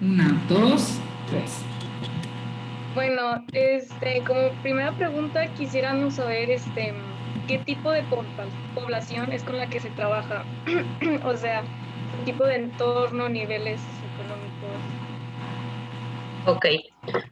Una, dos, tres. Bueno, como primera pregunta quisiéramos saber, qué tipo de población es con la que se trabaja, o sea, su tipo de entorno, niveles socioeconómicos. Ok,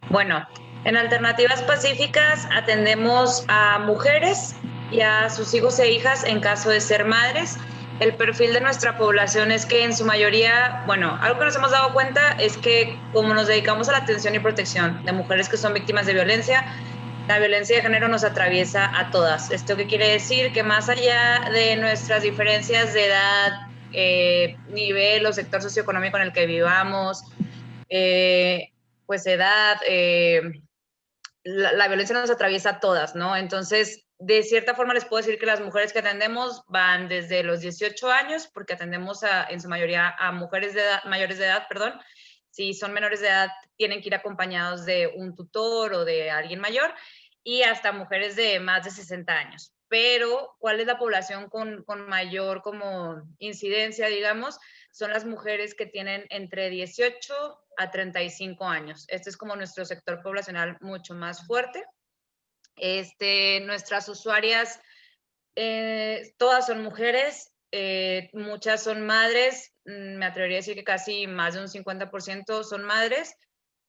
bueno, en Alternativas Pacíficas atendemos a mujeres y a sus hijos e hijas en caso de ser madres. El perfil de nuestra población es que en su mayoría, bueno, algo que nos hemos dado cuenta es que como nos dedicamos a la atención y protección de mujeres que son víctimas de violencia, la violencia de género nos atraviesa a todas. ¿Esto qué quiere decir? Que más allá de nuestras diferencias de edad, nivel o sector socioeconómico en el que vivamos, eh, pues edad, la violencia nos atraviesa a todas, ¿no? Entonces, de cierta forma les puedo decir que las mujeres que atendemos van desde los 18 años, porque atendemos en su mayoría a mujeres de edad, mayores de edad, perdón. Si son menores de edad, tienen que ir acompañados de un tutor o de alguien mayor, y hasta mujeres de más de 60 años. Pero, ¿cuál es la población con mayor como incidencia, digamos? Son las mujeres que tienen entre 18 a 35 años. Este es como nuestro sector poblacional mucho más fuerte. Nuestras usuarias, todas son mujeres, muchas son madres, me atrevería a decir que casi más de un 50% son madres,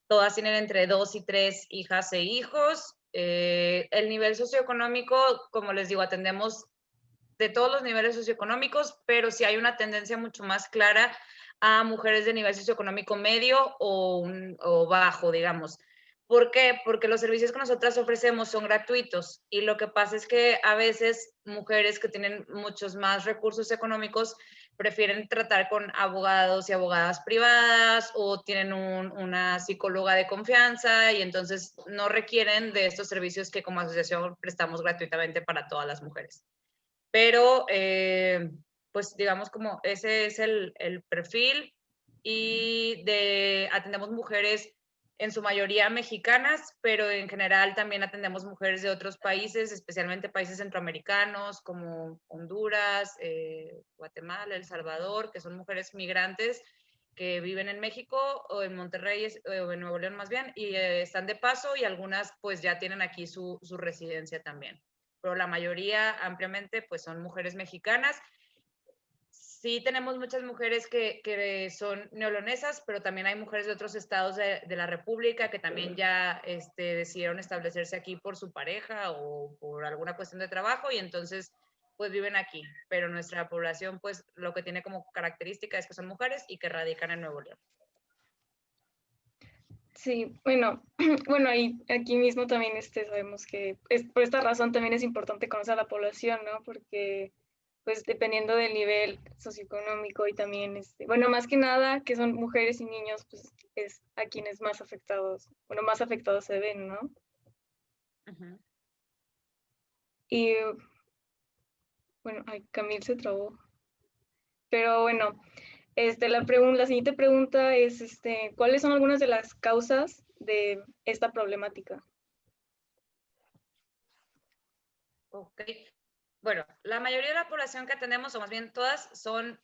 todas tienen entre 2 y 3 hijas e hijos. El nivel socioeconómico, como les digo, atendemos de todos los niveles socioeconómicos, pero sí hay una tendencia mucho más clara a mujeres de nivel socioeconómico medio o bajo, digamos. ¿Por qué? Porque los servicios que nosotras ofrecemos son gratuitos y lo que pasa es que a veces mujeres que tienen muchos más recursos económicos prefieren tratar con abogados y abogadas privadas o tienen una psicóloga de confianza y entonces no requieren de estos servicios que como asociación prestamos gratuitamente para todas las mujeres. Pero, pues digamos como ese es el perfil y atendemos mujeres en su mayoría mexicanas, pero en general también atendemos mujeres de otros países, especialmente países centroamericanos como Honduras, Guatemala, El Salvador, que son mujeres migrantes que viven en México o en Monterrey o en Nuevo León más bien, y están de paso y algunas pues ya tienen aquí su residencia también. Pero la mayoría ampliamente pues son mujeres mexicanas. Sí tenemos muchas mujeres que son neolonesas, pero también hay mujeres de otros estados de la República que también ya decidieron establecerse aquí por su pareja o por alguna cuestión de trabajo y entonces pues viven aquí. Pero nuestra población pues lo que tiene como característica es que son mujeres y que radican en Nuevo León. Sí, bueno, bueno, y aquí mismo también sabemos que por esta razón también es importante conocer a la población, ¿no? Porque pues dependiendo del nivel socioeconómico y también, bueno, más que nada que son mujeres y niños, pues es a quienes más afectados, bueno, más afectados se ven, ¿no? Uh-huh. Y bueno, ay, Camil se trabó. Pero bueno, la siguiente pregunta es, ¿cuáles son algunas de las causas de esta problemática? Ok. Bueno, la mayoría de la población que atendemos, o más bien todas, son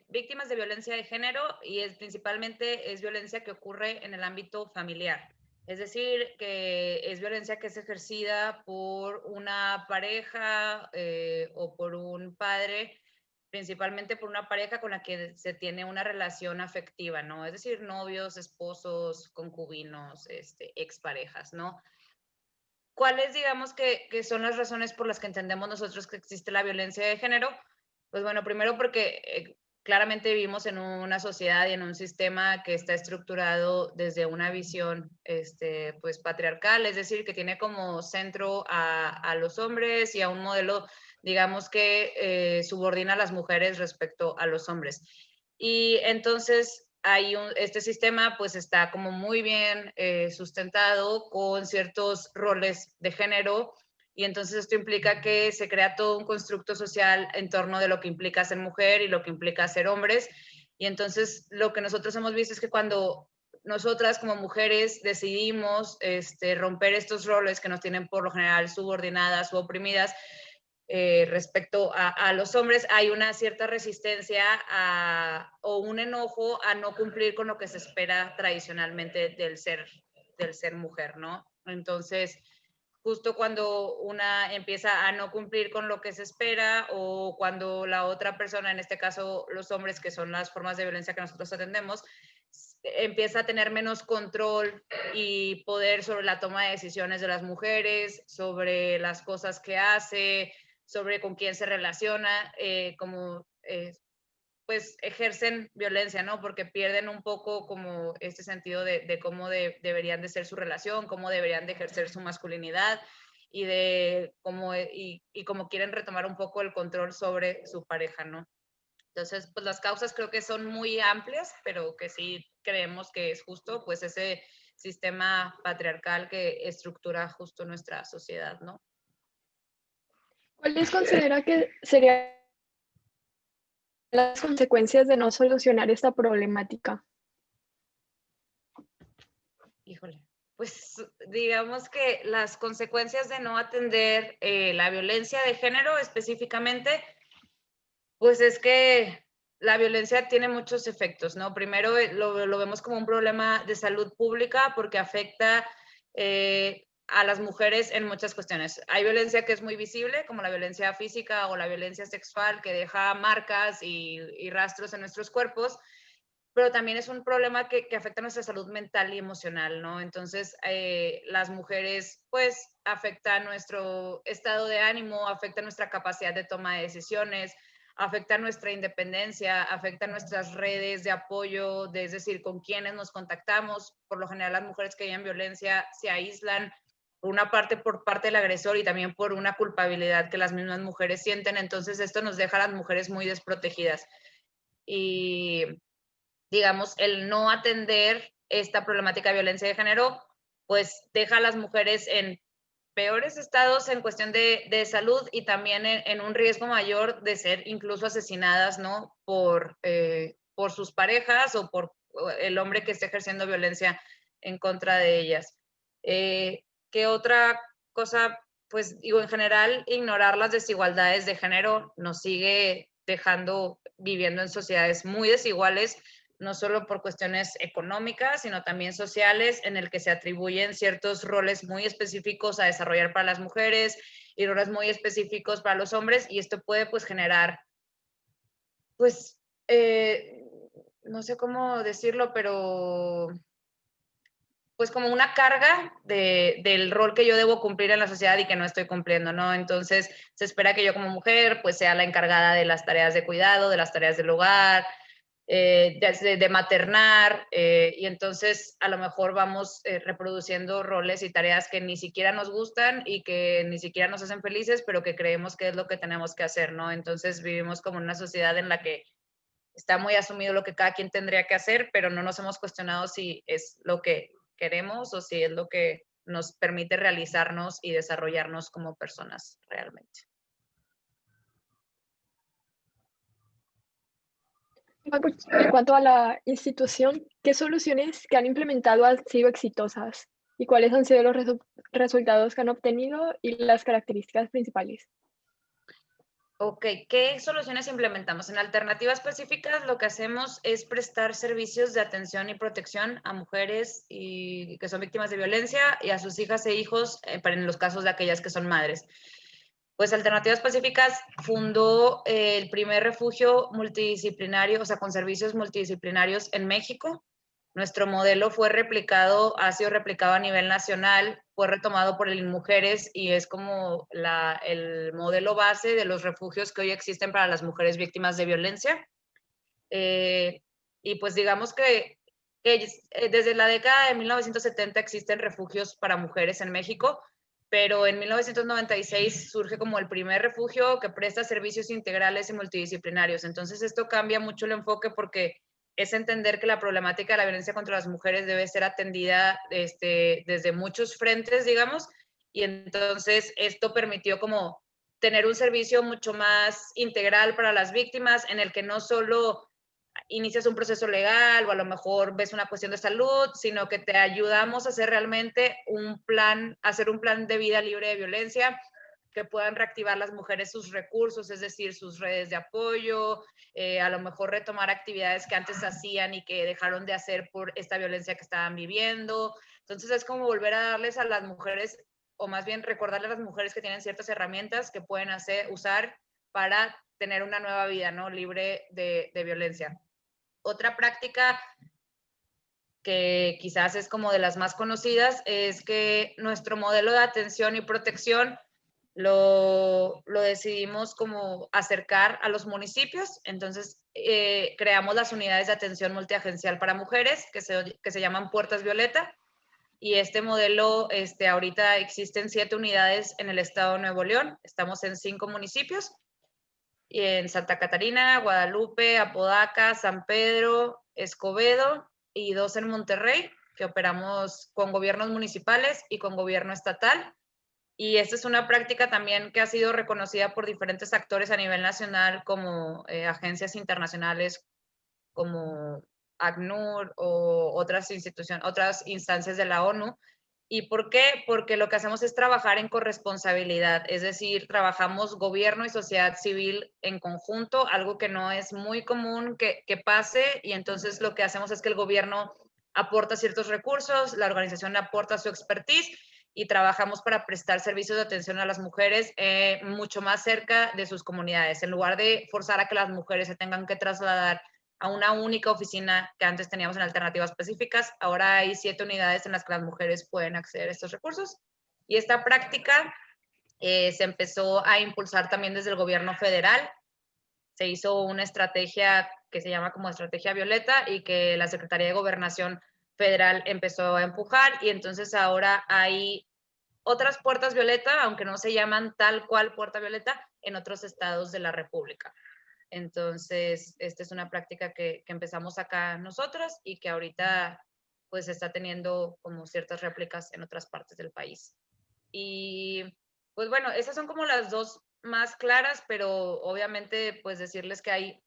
víctimas de violencia de género y principalmente es violencia que ocurre en el ámbito familiar. Es decir, que es violencia que es ejercida por una pareja o por un padre, principalmente por una pareja con la que se tiene una relación afectiva, ¿no? Es decir, novios, esposos, concubinos, exparejas, ¿no? ¿Cuáles, digamos, que son las razones por las que entendemos nosotros que existe la violencia de género? Pues bueno, primero porque claramente vivimos en una sociedad y en un sistema que está estructurado desde una visión pues patriarcal, es decir, que tiene como centro a los hombres y a un modelo, digamos, que subordina a las mujeres respecto a los hombres. Y entonces este sistema pues está como muy bien sustentado con ciertos roles de género y entonces esto implica que se crea todo un constructo social en torno de lo que implica ser mujer y lo que implica ser hombres. Y entonces lo que nosotros hemos visto es que cuando nosotras como mujeres decidimos romper estos roles que nos tienen por lo general subordinadas u oprimidas, respecto a los hombres, hay una cierta resistencia o un enojo a no cumplir con lo que se espera tradicionalmente del ser mujer, ¿no? Entonces, justo cuando una empieza a no cumplir con lo que se espera o cuando la otra persona, en este caso los hombres, que son las formas de violencia que nosotros atendemos, empieza a tener menos control y poder sobre la toma de decisiones de las mujeres, sobre las cosas que hace, sobre con quién se relaciona, pues ejercen violencia, ¿no? Porque pierden un poco como este sentido de cómo deberían de ser su relación, cómo deberían de ejercer su masculinidad y de cómo, y cómo quieren retomar un poco el control sobre su pareja, ¿no? Entonces, pues las causas creo que son muy amplias, pero que sí creemos que es justo, pues ese sistema patriarcal que estructura justo nuestra sociedad, ¿no? ¿Cuáles considera que serían las consecuencias de no solucionar esta problemática? Híjole, pues digamos que las consecuencias de no atender la violencia de género específicamente, pues es que la violencia tiene muchos efectos, ¿no? Primero lo vemos como un problema de salud pública porque afecta a las mujeres en muchas cuestiones. Hay violencia que es muy visible, como la violencia física o la violencia sexual, que deja marcas y rastros en nuestros cuerpos, pero también es un problema que afecta a nuestra salud mental y emocional, ¿no? Entonces, las mujeres, pues, afecta nuestro estado de ánimo, afecta nuestra capacidad de toma de decisiones, afecta nuestra independencia, afecta nuestras redes de apoyo, es decir, con quienes nos contactamos. Por lo general, las mujeres que viven violencia se aíslan, por parte del agresor y también por una culpabilidad que las mismas mujeres sienten. Entonces, esto nos deja a las mujeres muy desprotegidas. Y digamos, el no atender esta problemática de violencia de género, pues deja a las mujeres en peores estados en cuestión de salud y también en un riesgo mayor de ser incluso asesinadas, ¿no? Por sus parejas o por el hombre que esté ejerciendo violencia en contra de ellas. ¿Qué otra cosa? Pues digo, en general, ignorar las desigualdades de género nos sigue dejando viviendo en sociedades muy desiguales, no solo por cuestiones económicas, sino también sociales, en el que se atribuyen ciertos roles muy específicos a desarrollar para las mujeres y roles muy específicos para los hombres, y esto puede pues generar, pues, no sé cómo decirlo, pero pues como una carga del rol que yo debo cumplir en la sociedad y que no estoy cumpliendo, ¿no? Entonces se espera que yo como mujer pues sea la encargada de las tareas de cuidado, de las tareas del hogar, de maternar, y entonces a lo mejor vamos reproduciendo roles y tareas que ni siquiera nos gustan y que ni siquiera nos hacen felices, pero que creemos que es lo que tenemos que hacer, ¿no? Entonces vivimos como en una sociedad en la que está muy asumido lo que cada quien tendría que hacer, pero no nos hemos cuestionado si es lo que queremos o si es lo que nos permite realizarnos y desarrollarnos como personas realmente. En cuanto a la institución, ¿qué soluciones que han implementado han sido exitosas? ¿Y cuáles han sido los resultados que han obtenido y las características principales? Ok, ¿qué soluciones implementamos? En Alternativas Pacíficas lo que hacemos es prestar servicios de atención y protección a mujeres que son víctimas de violencia y a sus hijas e hijos en los casos de aquellas que son madres. Pues Alternativas Pacíficas fundó el primer refugio multidisciplinario, o sea, con servicios multidisciplinarios en México. Nuestro modelo ha sido replicado a nivel nacional, fue retomado por el INMujeres y es como el modelo base de los refugios que hoy existen para las mujeres víctimas de violencia. Y pues digamos que desde la década de 1970 existen refugios para mujeres en México, pero en 1996 surge como el primer refugio que presta servicios integrales y multidisciplinarios. Entonces esto cambia mucho el enfoque porque es entender que la problemática de la violencia contra las mujeres debe ser atendida desde muchos frentes, digamos, y entonces esto permitió como tener un servicio mucho más integral para las víctimas en el que no solo inicias un proceso legal o a lo mejor ves una cuestión de salud, sino que te ayudamos a hacer realmente hacer un plan de vida libre de violencia, que puedan reactivar las mujeres sus recursos, es decir, sus redes de apoyo, a lo mejor retomar actividades que antes hacían y que dejaron de hacer por esta violencia que estaban viviendo. Entonces es como volver a darles a las mujeres, o más bien recordarles a las mujeres que tienen ciertas herramientas que pueden usar para tener una nueva vida, ¿no? Libre de violencia. Otra práctica que quizás es como de las más conocidas es que nuestro modelo de atención y protección lo decidimos como acercar a los municipios. Entonces creamos las unidades de atención multiagencial para mujeres que se llaman Puertas Violeta, y este modelo ahorita existen 7 unidades en el estado de Nuevo León. Estamos en 5 municipios, en Santa Catarina, Guadalupe, Apodaca, San Pedro, Escobedo, y 2 en Monterrey, que operamos con gobiernos municipales y con gobierno estatal. Y esta es una práctica también que ha sido reconocida por diferentes actores a nivel nacional, como agencias internacionales como ACNUR o otras instituciones, otras instancias de la ONU. ¿Y por qué? Porque lo que hacemos es trabajar en corresponsabilidad, es decir, trabajamos gobierno y sociedad civil en conjunto, algo que no es muy común que pase, y entonces lo que hacemos es que el gobierno aporta ciertos recursos, la organización aporta su expertise y trabajamos para prestar servicios de atención a las mujeres mucho más cerca de sus comunidades, en lugar de forzar a que las mujeres se tengan que trasladar a una única oficina que antes teníamos en Alternativas Pacíficas. Ahora hay 7 unidades en las que las mujeres pueden acceder a estos recursos. Y esta práctica se empezó a impulsar también desde el gobierno federal. Se hizo una estrategia que se llama como Estrategia Violeta y que la Secretaría de Gobernación Federal empezó a empujar, y entonces ahora hay otras puertas violeta, aunque no se llaman tal cual puerta violeta, en otros estados de la República. Entonces, esta es una práctica que empezamos acá nosotros y que ahorita pues está teniendo como ciertas réplicas en otras partes del país. Y pues bueno, esas son como las 2 más claras, pero obviamente pues decirles que hay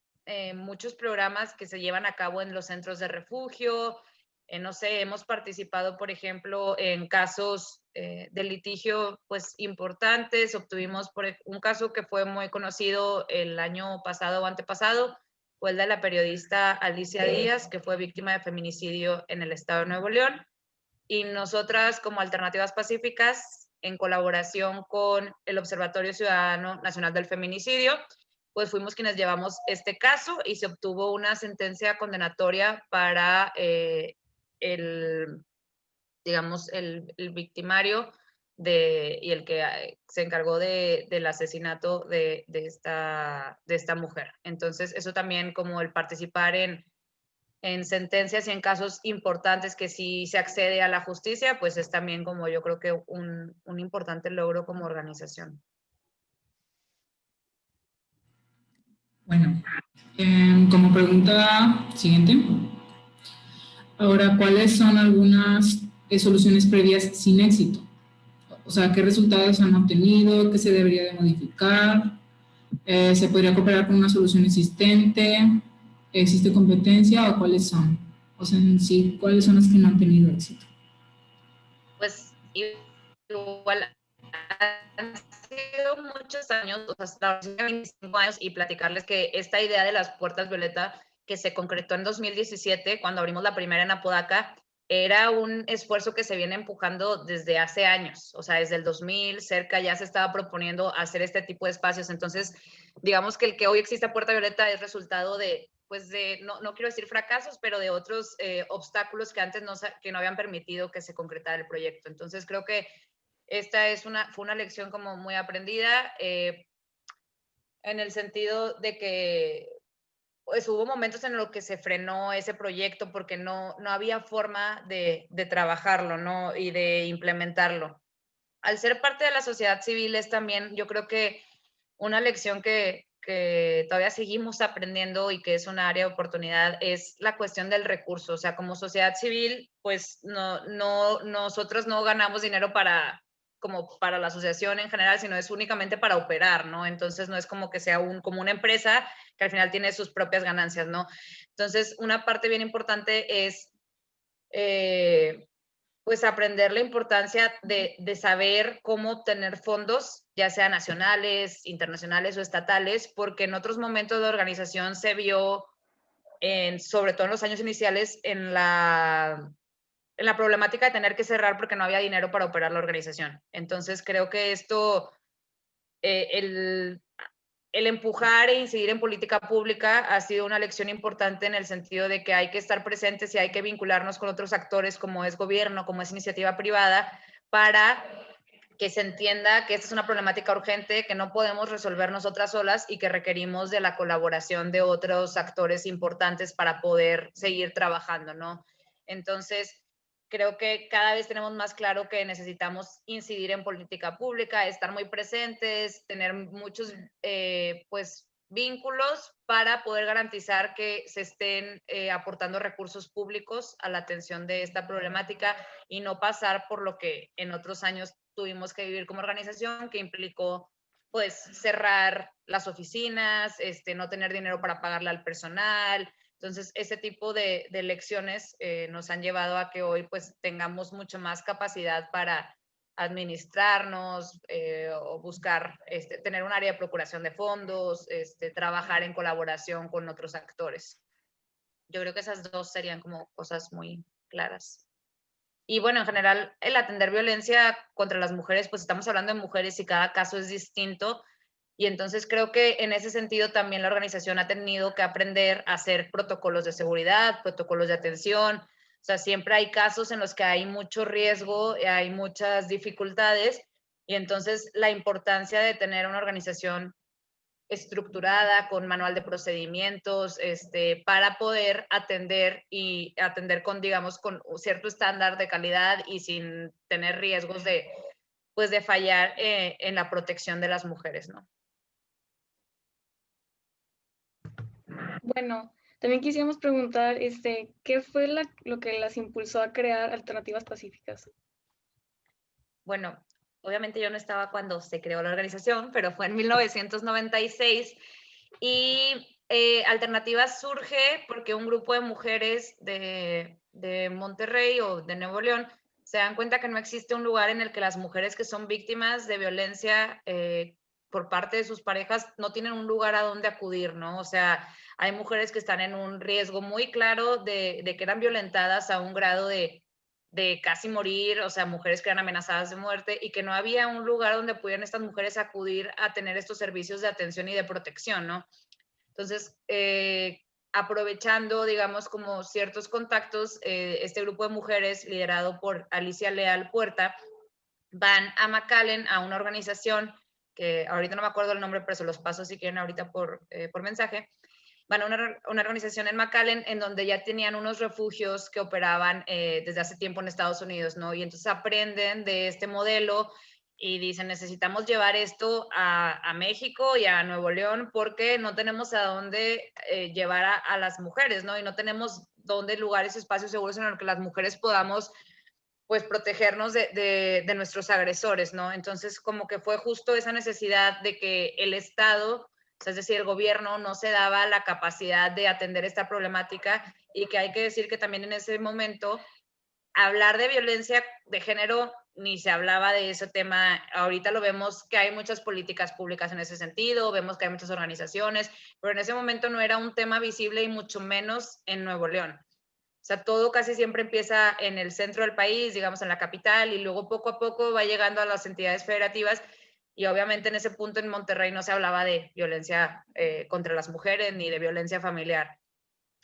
muchos programas que se llevan a cabo en los centros de refugio. No sé, hemos participado, por ejemplo, en casos de litigio pues importantes. Obtuvimos un caso que fue muy conocido el año pasado o antepasado, fue el de la periodista Alicia Díaz, que fue víctima de feminicidio en el estado de Nuevo León. Y nosotras, como Alternativas Pacíficas, en colaboración con el Observatorio Ciudadano Nacional del Feminicidio, pues fuimos quienes llevamos este caso y se obtuvo una sentencia condenatoria para digamos, el victimario y el que se encargó del asesinato de esta mujer. Entonces, eso también, como el participar en sentencias y en casos importantes que sí se accede a la justicia, pues es también como yo creo que un importante logro como organización. Bueno, como pregunta siguiente, ahora, ¿cuáles son algunas soluciones previas sin éxito? O sea, ¿qué resultados han obtenido? ¿Qué se debería de modificar? ¿Se podría cooperar con una solución existente? ¿Existe competencia o cuáles son? O sea, en sí, ¿cuáles son las que no han tenido éxito? Pues igual han sido muchos años, o sea, 25 años, y platicarles que esta idea de las puertas violeta que se concretó en 2017, cuando abrimos la primera en Apodaca, era un esfuerzo que se viene empujando desde hace años, o sea, desde el 2000, cerca ya se estaba proponiendo hacer este tipo de espacios. Entonces, digamos que el que hoy exista Puerta Violeta es resultado de, pues no quiero decir fracasos, pero de otros obstáculos que antes que no habían permitido que se concretara el proyecto. Entonces, creo que esta fue una lección como muy aprendida, en el sentido de que pues hubo momentos en los que se frenó ese proyecto porque no había forma de trabajarlo, ¿no? Y de implementarlo. Al ser parte de la sociedad civil es también, yo creo que una lección que todavía seguimos aprendiendo y que es un área de oportunidad es la cuestión del recurso. O sea, como sociedad civil, pues nosotros no ganamos dinero como para la asociación en general, sino es únicamente para operar, ¿no? Entonces no es como que sea como una empresa que al final tiene sus propias ganancias, ¿no? Entonces, una parte bien importante es pues aprender la importancia de saber cómo obtener fondos, ya sea nacionales, internacionales o estatales, porque en otros momentos la organización se vio, sobre todo en los años iniciales, en la problemática de tener que cerrar porque no había dinero para operar la organización. Entonces creo que esto, el empujar e incidir en política pública ha sido una lección importante en el sentido de que hay que estar presentes y hay que vincularnos con otros actores como es gobierno, como es iniciativa privada, para que se entienda que esta es una problemática urgente, que no podemos resolver nosotras solas y que requerimos de la colaboración de otros actores importantes para poder seguir trabajando, ¿no? Entonces, creo que cada vez tenemos más claro que necesitamos incidir en política pública, estar muy presentes, tener muchos pues, vínculos para poder garantizar que se estén aportando recursos públicos a la atención de esta problemática y no pasar por lo que en otros años tuvimos que vivir como organización, que implicó pues cerrar las oficinas, no tener dinero para pagarle al personal. Entonces, ese tipo de lecciones nos han llevado a que hoy pues tengamos mucho más capacidad para administrarnos o buscar, tener un área de procuración de fondos, trabajar en colaboración con otros actores. Yo creo que esas dos serían como cosas muy claras. Y bueno, en general, el atender violencia contra las mujeres, pues estamos hablando de mujeres y cada caso es distinto. Y entonces creo que en ese sentido también la organización ha tenido que aprender a hacer protocolos de seguridad, protocolos de atención. O sea, siempre hay casos en los que hay mucho riesgo, hay muchas dificultades. Y entonces la importancia de tener una organización estructurada, con manual de procedimientos, para poder atender y atender con, digamos, con cierto estándar de calidad y sin tener riesgos de, pues, de fallar en la protección de las mujeres, ¿no? Bueno, también quisiéramos preguntar, ¿qué fue lo que las impulsó a crear Alternativas Pacíficas? Bueno, obviamente yo no estaba cuando se creó la organización, pero fue en 1996 y Alternativas surge porque un grupo de mujeres de Monterrey o de Nuevo León se dan cuenta que no existe un lugar en el que las mujeres que son víctimas de violencia por parte de sus parejas no tienen un lugar a donde acudir, ¿no? O sea, hay mujeres que están en un riesgo muy claro de que eran violentadas a un grado de casi morir, o sea, mujeres que eran amenazadas de muerte y que no había un lugar donde pudieran estas mujeres acudir a tener estos servicios de atención y de protección, ¿no? Entonces, aprovechando, digamos, como ciertos contactos, este grupo de mujeres liderado por Alicia Leal Puerta van a McAllen a una organización que ahorita no me acuerdo el nombre, pero se los paso si quieren ahorita por mensaje. Van a una organización en McAllen en donde ya tenían unos refugios que operaban desde hace tiempo en Estados Unidos, ¿no? Y entonces aprenden de este modelo y dicen, necesitamos llevar esto a México y a Nuevo León porque no tenemos a dónde llevar a las mujeres, ¿no? Y no tenemos dónde lugares, espacios seguros en los que las mujeres podamos pues protegernos de nuestros agresores, ¿no? Entonces como que fue justo esa necesidad de que el Estado, es decir, el gobierno no se daba la capacidad de atender esta problemática y que hay que decir que también en ese momento hablar de violencia de género ni se hablaba de ese tema. Ahorita lo vemos que hay muchas políticas públicas en ese sentido, vemos que hay muchas organizaciones, pero en ese momento no era un tema visible y mucho menos en Nuevo León. O sea, todo casi siempre empieza en el centro del país, digamos en la capital, y luego poco a poco va llegando a las entidades federativas. Y obviamente en ese punto en Monterrey no se hablaba de violencia contra las mujeres ni de violencia familiar.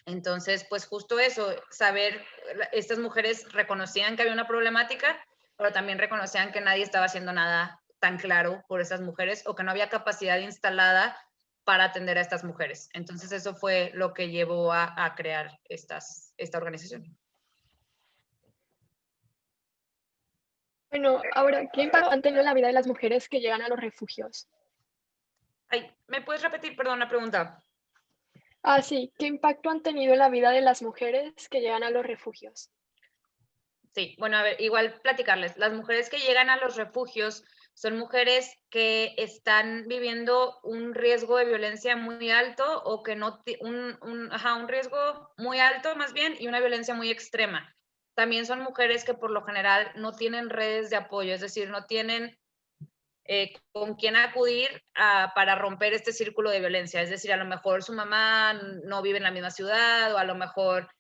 Entonces, pues justo eso, saber, estas mujeres reconocían que había una problemática, pero también reconocían que nadie estaba haciendo nada tan claro por esas mujeres o que no había capacidad instalada para atender a estas mujeres. Entonces, eso fue lo que llevó a crear esta organización. Bueno, ahora, ¿qué impacto han tenido en la vida de las mujeres que llegan a los refugios? Ay, ¿me puedes repetir, perdón, la pregunta? Ah, sí, ¿qué impacto han tenido en la vida de las mujeres que llegan a los refugios? Sí, bueno, a ver, igual platicarles. Las mujeres que llegan a los refugios son mujeres que están viviendo un riesgo de violencia muy alto o que no, un riesgo muy alto más bien y una violencia muy extrema. también son mujeres que por lo general no tienen redes de apoyo, es decir, no tienen con quién acudir para romper este círculo de violencia. Es decir, a lo mejor su mamá no vive en la misma ciudad, o a lo mejor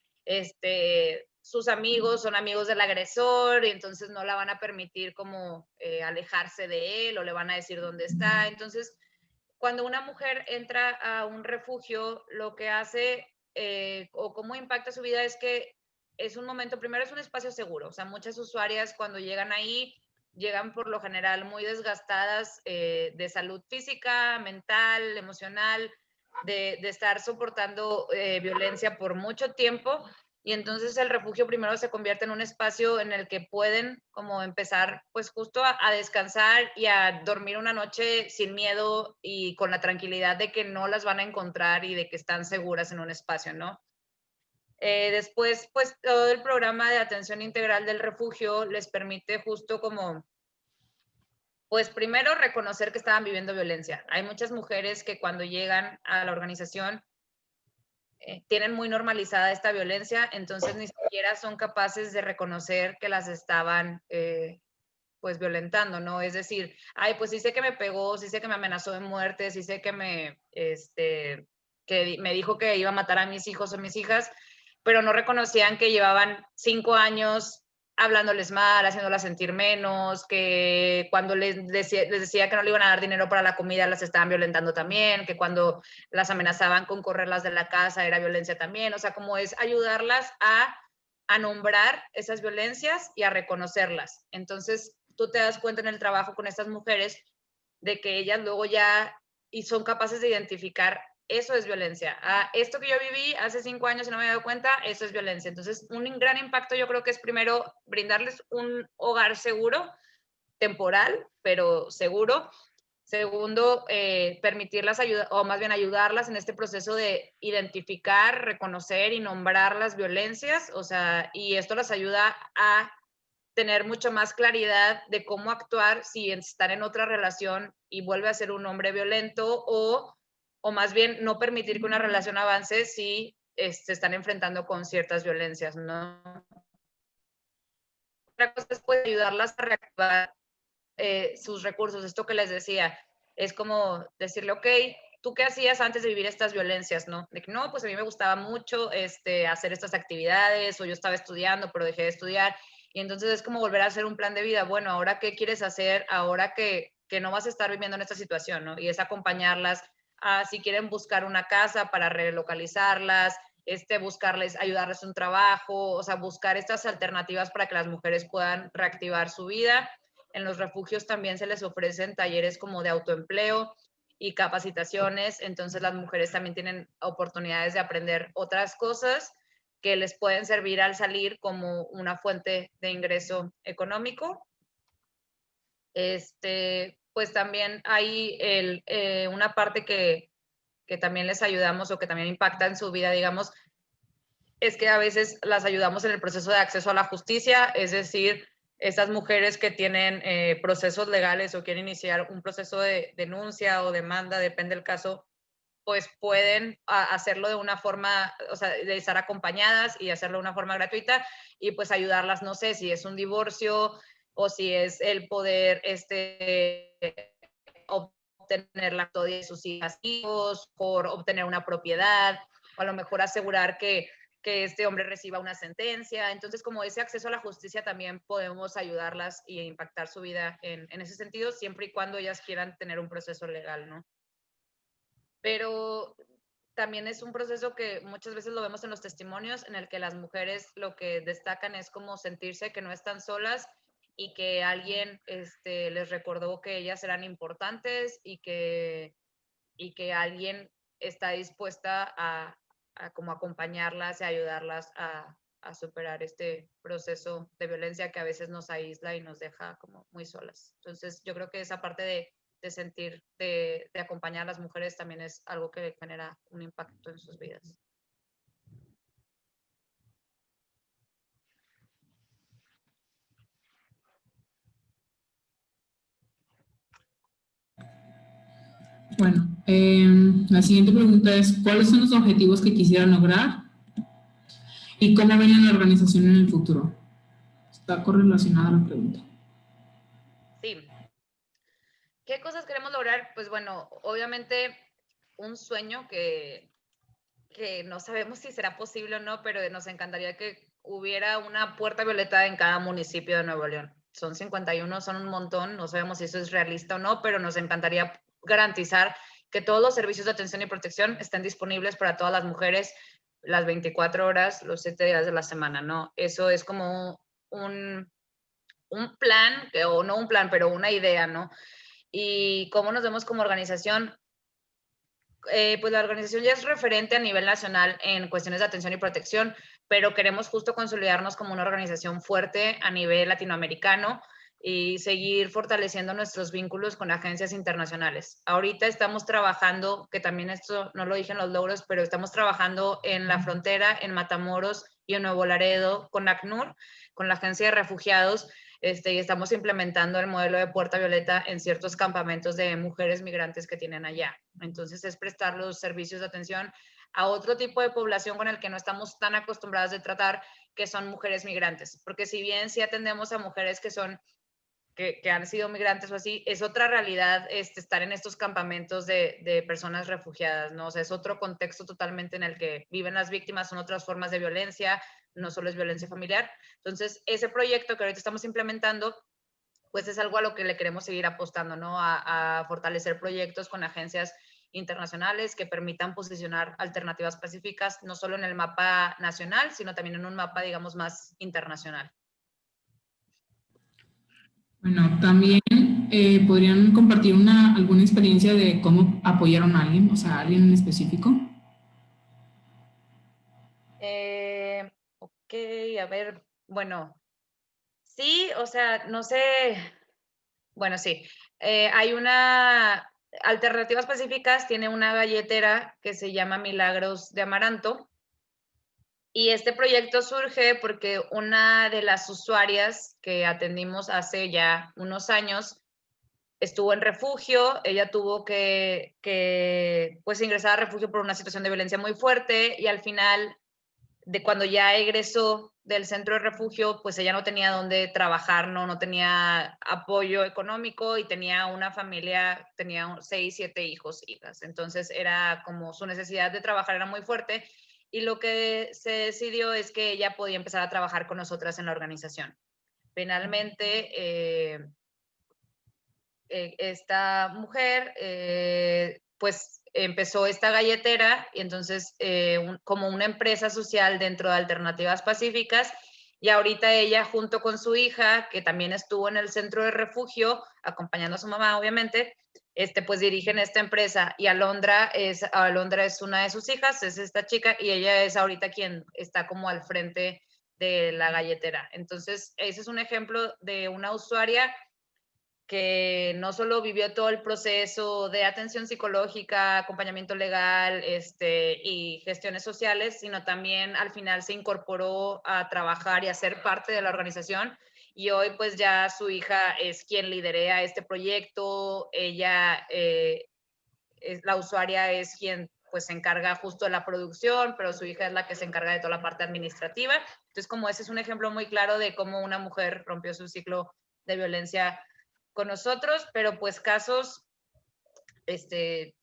sus amigos son amigos del agresor y entonces no la van a permitir como alejarse de él, o le van a decir dónde está. Entonces, cuando una mujer entra a un refugio, lo que hace o cómo impacta su vida es que es un momento, primero es un espacio seguro. O sea, muchas usuarias cuando llegan ahí, llegan por lo general muy desgastadas de salud física, mental, emocional, de estar soportando violencia por mucho tiempo. Y entonces el refugio primero se convierte en un espacio en el que pueden como empezar pues justo a descansar y a dormir una noche sin miedo y con la tranquilidad de que no las van a encontrar y de que están seguras en un espacio, ¿no? Después, pues todo el programa de atención integral del refugio les permite justo como, pues primero reconocer que estaban viviendo violencia. Hay muchas mujeres que cuando llegan a la organización tienen muy normalizada esta violencia, entonces ni siquiera son capaces de reconocer que las estaban pues violentando, ¿no? Es decir, ay, pues sí sé que me pegó, sí sé que me amenazó de muerte, sí sé que que me dijo que iba a matar a mis hijos o mis hijas, pero no reconocían que llevaban 5 años hablándoles mal, haciéndolas sentir menos, que cuando les decía que no le iban a dar dinero para la comida, las estaban violentando también, que cuando las amenazaban con correrlas de la casa era violencia también. O sea, como es ayudarlas a nombrar esas violencias y a reconocerlas. Entonces, tú te das cuenta en el trabajo con estas mujeres de que ellas luego ya y son capaces de identificar eso es violencia. Esto que yo viví hace 5 años y no me había dado cuenta, eso es violencia. Entonces, un gran impacto yo creo que es primero brindarles un hogar seguro, temporal, pero seguro. Segundo, permitirlas ayudar, o más bien ayudarlas en este proceso de identificar, reconocer y nombrar las violencias. O sea, y esto las ayuda a tener mucho más claridad de cómo actuar si están en otra relación y vuelve a ser un hombre violento, o más bien no permitir que una relación avance si se están enfrentando con ciertas violencias, ¿no? Otra cosa es pues, ayudarlas a reactivar sus recursos. Esto que les decía, es como decirle, ok, ¿tú qué hacías antes de vivir estas violencias, no? De que no, pues a mí me gustaba mucho hacer estas actividades, o yo estaba estudiando, pero dejé de estudiar. Y entonces es como volver a hacer un plan de vida. Bueno, ¿ahora qué quieres hacer? Ahora que no vas a estar viviendo en esta situación, ¿no? Y es acompañarlas a, si quieren buscar una casa para relocalizarlas, buscarles, ayudarles un trabajo, o sea, buscar estas alternativas para que las mujeres puedan reactivar su vida. En los refugios también se les ofrecen talleres como de autoempleo y capacitaciones, entonces las mujeres también tienen oportunidades de aprender otras cosas que les pueden servir al salir como una fuente de ingreso económico. Pues también hay una parte que también les ayudamos o que también impacta en su vida, digamos, es que a veces las ayudamos en el proceso de acceso a la justicia, es decir, estas mujeres que tienen procesos legales o quieren iniciar un proceso de denuncia o demanda, depende del caso, pues pueden hacerlo de una forma, o sea, de estar acompañadas y hacerlo de una forma gratuita y pues ayudarlas, no sé, si es un divorcio o si es el poder obtener la custodia de sus hijos, por obtener una propiedad, o a lo mejor asegurar que este hombre reciba una sentencia. Entonces, como ese acceso a la justicia también podemos ayudarlas y impactar su vida en ese sentido, siempre y cuando ellas quieran tener un proceso legal, ¿no? Pero también es un proceso que muchas veces lo vemos en los testimonios, en el que las mujeres lo que destacan es como sentirse que no están solas y que alguien les recordó que ellas eran importantes y que alguien está dispuesta a como acompañarlas y ayudarlas a superar este proceso de violencia que a veces nos aísla y nos deja como muy solas. Entonces yo creo que esa parte de sentir, de acompañar a las mujeres también es algo que genera un impacto en sus vidas. Bueno, la siguiente pregunta es, ¿cuáles son los objetivos que quisieran lograr? ¿Y cómo ven la organización en el futuro? Está correlacionada la pregunta. Sí. ¿Qué cosas queremos lograr? Pues bueno, obviamente un sueño que no sabemos si será posible o no, pero nos encantaría que hubiera una puerta violeta en cada municipio de Nuevo León. Son 51, son un montón, no sabemos si eso es realista o no, pero nos encantaría garantizar que todos los servicios de atención y protección estén disponibles para todas las mujeres las 24 horas, los 7 días de la semana, ¿no? Eso es como un plan, o no un plan, pero una idea, ¿no? Y cómo nos vemos como organización. Pues la organización ya es referente a nivel nacional en cuestiones de atención y protección, pero queremos justo consolidarnos como una organización fuerte a nivel latinoamericano y seguir fortaleciendo nuestros vínculos con agencias internacionales. Ahorita estamos trabajando, que también esto no lo dije en los logros, pero estamos trabajando en la frontera, en Matamoros y en Nuevo Laredo con ACNUR, con la Agencia de Refugiados, y estamos implementando el modelo de Puerta Violeta en ciertos campamentos de mujeres migrantes que tienen allá. Entonces es prestar los servicios de atención a otro tipo de población con el que no estamos tan acostumbradas de tratar, que son mujeres migrantes. Porque si bien sí atendemos a mujeres que han sido migrantes o así, es otra realidad estar en estos campamentos de personas refugiadas, ¿no? O sea, es otro contexto totalmente en el que viven las víctimas, son otras formas de violencia, no solo es violencia familiar. Entonces, ese proyecto que ahorita estamos implementando, pues es algo a lo que le queremos seguir apostando, ¿no? A fortalecer proyectos con agencias internacionales que permitan posicionar alternativas pacíficas, no solo en el mapa nacional, sino también en un mapa, digamos, más internacional. Bueno, también podrían compartir alguna experiencia de cómo apoyaron a alguien, o sea, a alguien en específico. Ok, a ver, bueno, sí, o sea, no sé, bueno, sí, hay Alternativas Pacíficas tiene una galletera que se llama Milagros de Amaranto, y este proyecto surge porque una de las usuarias que atendimos hace ya unos años estuvo en refugio, ella tuvo que pues ingresar a refugio por una situación de violencia muy fuerte, y al final de cuando ya egresó del centro de refugio, pues ella no tenía dónde trabajar, no tenía apoyo económico y tenía una familia, tenía 6, 7 hijos, hijas. Entonces era como su necesidad de trabajar era muy fuerte, y lo que se decidió es que ella podía empezar a trabajar con nosotras en la organización. Finalmente, esta mujer, pues empezó esta galletera, y entonces como una empresa social dentro de Alternativas Pacíficas, y ahorita ella junto con su hija, que también estuvo en el centro de refugio, acompañando a su mamá, obviamente, pues dirigen esta empresa, y Alondra es una de sus hijas, es esta chica, y ella es ahorita quien está como al frente de la galletera. Entonces, ese es un ejemplo de una usuaria que no solo vivió todo el proceso de atención psicológica, acompañamiento legal, y gestiones sociales, sino también al final se incorporó a trabajar y a ser parte de la organización. Y hoy pues ya su hija es quien liderea este proyecto, ella, la usuaria es quien pues se encarga justo de la producción, pero su hija es la que se encarga de toda la parte administrativa. Entonces, como ese es un ejemplo muy claro de cómo una mujer rompió su ciclo de violencia con nosotros, pero pues casos,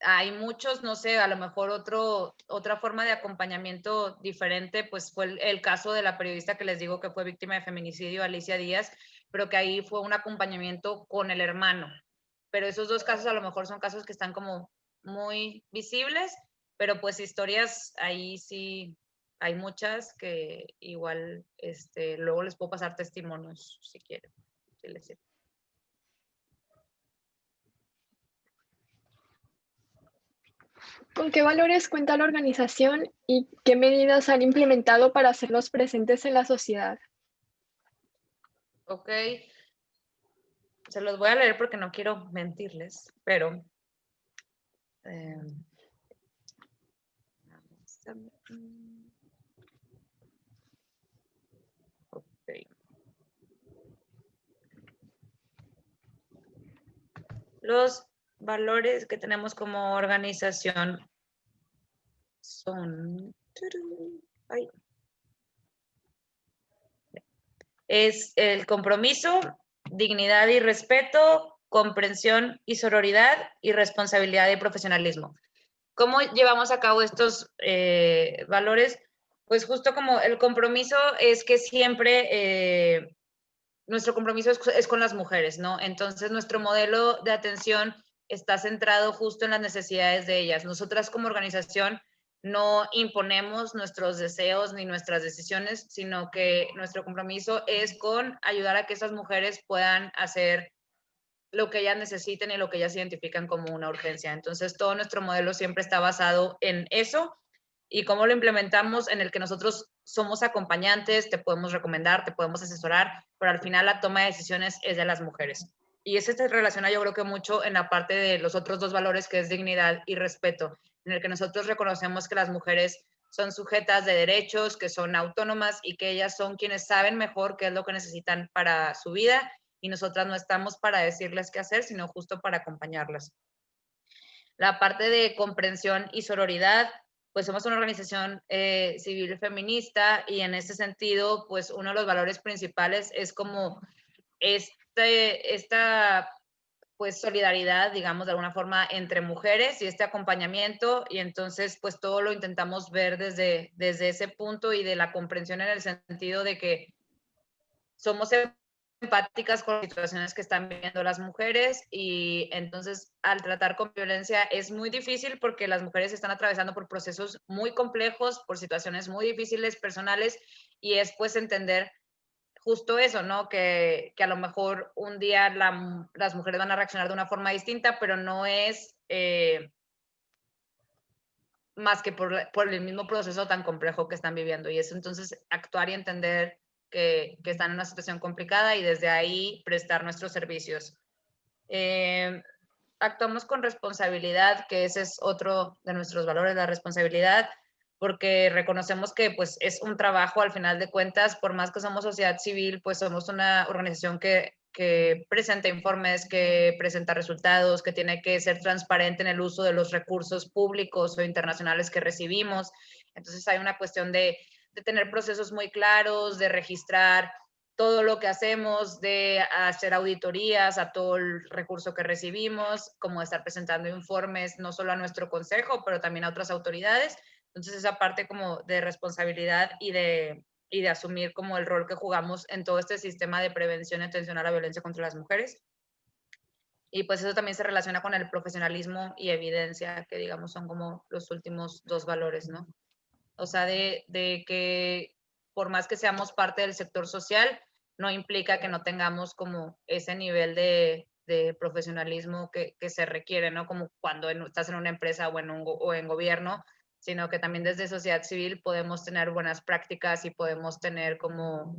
hay muchos, no sé, a lo mejor otra forma de acompañamiento diferente, pues fue el caso de la periodista que les digo que fue víctima de feminicidio, Alicia Díaz, pero que ahí fue un acompañamiento con el hermano. Pero esos dos casos a lo mejor son casos que están como muy visibles, pero pues historias ahí sí hay muchas que igual, luego les puedo pasar testimonios si quieren, si les sirve. ¿Con qué valores cuenta la organización y qué medidas han implementado para hacerlos presentes en la sociedad? Ok, se los voy a leer porque no quiero mentirles, pero okay. Los valores que tenemos como organización son... Ay. es el compromiso, dignidad y respeto, comprensión y sororidad, y responsabilidad y profesionalismo. ¿Cómo llevamos a cabo estos valores? Pues justo como el compromiso es que siempre nuestro compromiso es con las mujeres, ¿no? Entonces nuestro modelo de atención está centrado justo en las necesidades de ellas. Nosotras como organización no imponemos nuestros deseos ni nuestras decisiones, sino que nuestro compromiso es con ayudar a que esas mujeres puedan hacer lo que ellas necesiten y lo que ellas identifican como una urgencia. Entonces, todo nuestro modelo siempre está basado en eso y cómo lo implementamos, en el que nosotros somos acompañantes, te podemos recomendar, te podemos asesorar, pero al final la toma de decisiones es de las mujeres. Y eso se relaciona, yo creo que mucho en la parte de los otros dos valores, que es dignidad y respeto, en el que nosotros reconocemos que las mujeres son sujetas de derechos, que son autónomas y que ellas son quienes saben mejor qué es lo que necesitan para su vida, y nosotras no estamos para decirles qué hacer, sino justo para acompañarlas. La parte de comprensión y sororidad, pues somos una organización civil feminista, y en ese sentido, pues uno de los valores principales es como esta pues solidaridad, digamos, de alguna forma entre mujeres y este acompañamiento, y entonces pues todo lo intentamos ver desde ese punto y de la comprensión, en el sentido de que somos empáticas con las situaciones que están viviendo las mujeres, y entonces al tratar con violencia es muy difícil porque las mujeres están atravesando por procesos muy complejos, por situaciones muy difíciles personales, y es pues entender justo eso, ¿no? Que a lo mejor un día las mujeres van a reaccionar de una forma distinta, pero no es más que por el mismo proceso tan complejo que están viviendo, y es entonces actuar y entender que están en una situación complicada y desde ahí prestar nuestros servicios. Actuamos con responsabilidad, que ese es otro de nuestros valores, la responsabilidad, porque reconocemos que pues es un trabajo al final de cuentas. Por más que somos sociedad civil, pues somos una organización que presenta informes, que presenta resultados, que tiene que ser transparente en el uso de los recursos públicos o internacionales que recibimos. Entonces hay una cuestión de tener procesos muy claros, de registrar todo lo que hacemos, de hacer auditorías a todo el recurso que recibimos, como de estar presentando informes no solo a nuestro consejo, pero también a otras autoridades. Entonces esa parte como de responsabilidad y de asumir como el rol que jugamos en todo este sistema de prevención y atención a la violencia contra las mujeres. Y pues eso también se relaciona con el profesionalismo y evidencia, que digamos son como los últimos dos valores, ¿no? O sea, de que por más que seamos parte del sector social, no implica que no tengamos como ese nivel de profesionalismo que se requiere, ¿no? Como cuando estás en una empresa o en gobierno, sino que también desde sociedad civil podemos tener buenas prácticas y podemos tener como,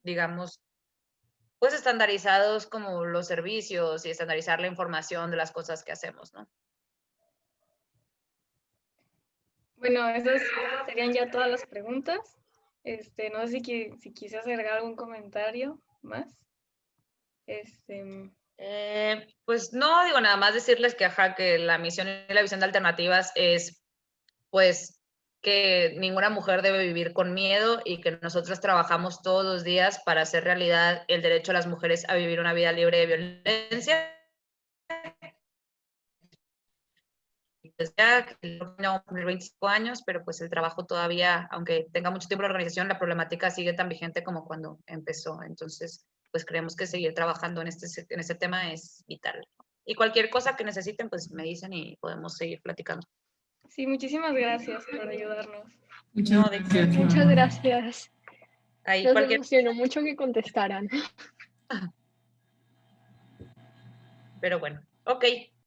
digamos, pues estandarizados como los servicios y estandarizar la información de las cosas que hacemos, ¿no? Bueno, esas serían ya todas las preguntas. No sé si quisieras agregar algún comentario más. Pues no, digo, nada más decirles que, que la misión y la visión de Alternativas es, pues, que ninguna mujer debe vivir con miedo, y que nosotros trabajamos todos los días para hacer realidad el derecho a las mujeres a vivir una vida libre de violencia. Pues ya no cumplir 25 años, pero pues el trabajo todavía, aunque tenga mucho tiempo la organización, la problemática sigue tan vigente como cuando empezó. Entonces, pues creemos que seguir trabajando en este tema es vital. Y cualquier cosa que necesiten, pues me dicen y podemos seguir platicando. Sí, muchísimas gracias por ayudarnos. Muchas gracias. Ahí Nos emocionó mucho que contestaran. Pero bueno, ok.